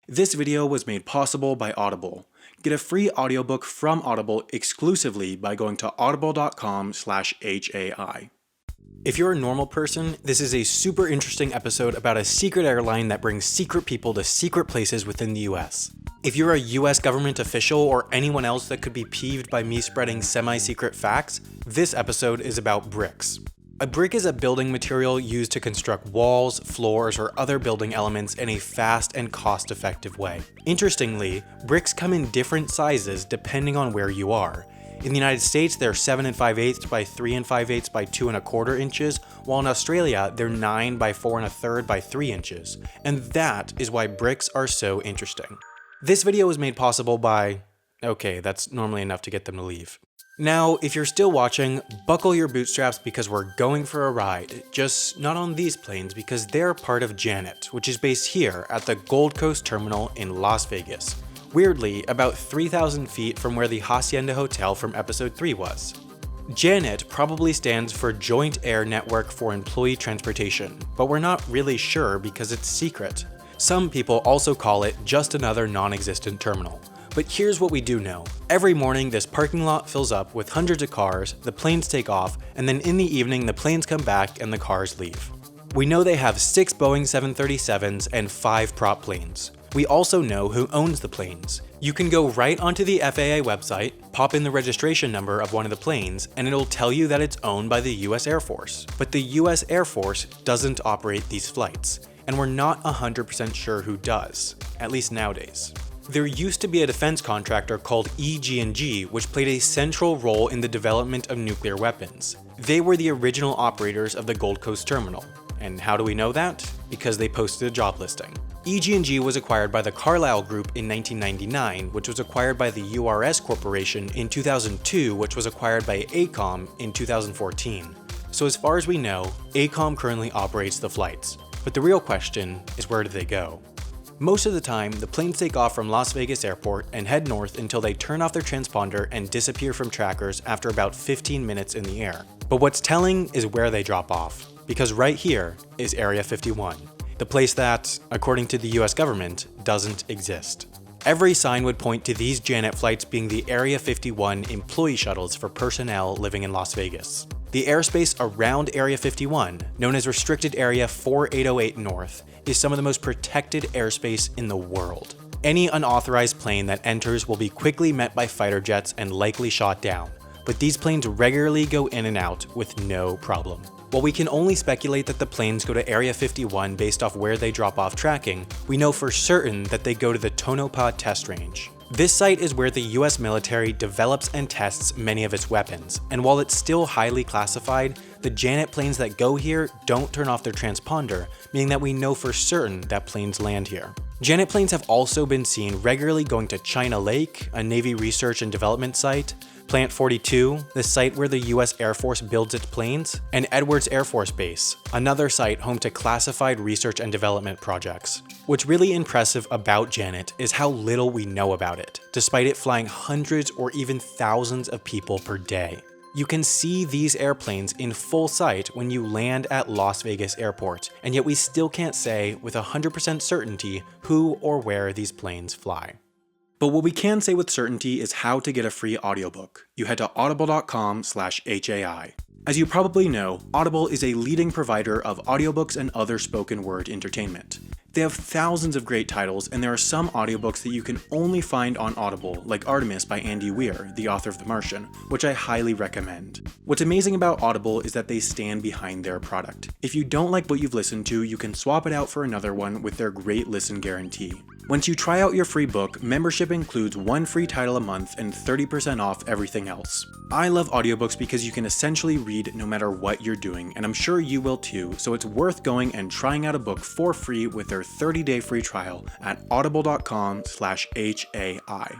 This video was made possible by Audible. Get a free audiobook from Audible exclusively by going to audible.com/HAI. If you're a normal person, this is a super interesting episode about a secret airline that brings secret people to secret places within the US. If you're a US government official or anyone else that could be peeved by me spreading semi-secret facts, this episode is about bricks. A brick is a building material used to construct walls, floors, or other building elements in a fast and cost-effective way. Interestingly, bricks come in different sizes depending on where you are. In the United States, they're 7 5/8 by 3 5/8 by 2 1/4 inches, while in Australia, they're 9 by 4 1/3 by 3 inches. And that is why bricks are so interesting. This video was made possible by... okay, that's normally enough to get them to leave. Now, if you're still watching, buckle your bootstraps because we're going for a ride, just not on these planes because they're part of Janet, which is based here at the Gold Coast Terminal in Las Vegas. Weirdly, about 3,000 feet from where the Hacienda Hotel from episode 3 was. Janet probably stands for Joint Air Network for Employee Transportation, but we're not really sure because it's secret. Some people also call it just another non-existent terminal. But here's what we do know. Every morning, this parking lot fills up with hundreds of cars, the planes take off, and then in the evening, the planes come back and the cars leave. We know they have 6 Boeing 737s and 5 prop planes. We also know who owns the planes. You can go right onto the FAA website, pop in the registration number of one of the planes, and it'll tell you that it's owned by the US Air Force. But the US Air Force doesn't operate these flights, and we're not 100% sure who does, at least nowadays. There used to be a defense contractor called EG&G, which played a central role in the development of nuclear weapons. They were the original operators of the Gold Coast Terminal. And how do we know that? Because they posted a job listing. EG&G was acquired by the Carlyle Group in 1999, which was acquired by the URS Corporation in 2002, which was acquired by AECOM in 2014. So as far as we know, AECOM currently operates the flights. But the real question is, where do they go? Most of the time, the planes take off from Las Vegas Airport and head north until they turn off their transponder and disappear from trackers after about 15 minutes in the air. But what's telling is where they drop off, because right here is Area 51, the place that, according to the US government, doesn't exist. Every sign would point to these Janet flights being the Area 51 employee shuttles for personnel living in Las Vegas. The airspace around Area 51, known as Restricted Area 4808 North, is some of the most protected airspace in the world. Any unauthorized plane that enters will be quickly met by fighter jets and likely shot down, but these planes regularly go in and out with no problem. While we can only speculate that the planes go to Area 51 based off where they drop off tracking, we know for certain that they go to the TONOPAH test range. This site is where the US military develops and tests many of its weapons, and while it's still highly classified, the Janet planes that go here don't turn off their transponder, meaning that we know for certain that planes land here. Janet planes have also been seen regularly going to China Lake, a Navy research and development site, Plant 42, the site where the US Air Force builds its planes, and Edwards Air Force Base, another site home to classified research and development projects. What's really impressive about Janet is how little we know about it, despite it flying hundreds or even thousands of people per day. You can see these airplanes in full sight when you land at Las Vegas Airport, and yet we still can't say with 100% certainty who or where these planes fly. But what we can say with certainty is how to get a free audiobook. You head to audible.com/HAI. As you probably know, Audible is a leading provider of audiobooks and other spoken word entertainment. They have thousands of great titles, and there are some audiobooks that you can only find on Audible, like Artemis by Andy Weir, the author of The Martian, which I highly recommend. What's amazing about Audible is that they stand behind their product. If you don't like what you've listened to, you can swap it out for another one with their great listen guarantee. Once you try out your free book, membership includes 1 free title a month and 30% off everything else. I love audiobooks because you can essentially read no matter what you're doing, and I'm sure you will too, so it's worth going and trying out a book for free with their 30-day free trial at audible.com/HAI.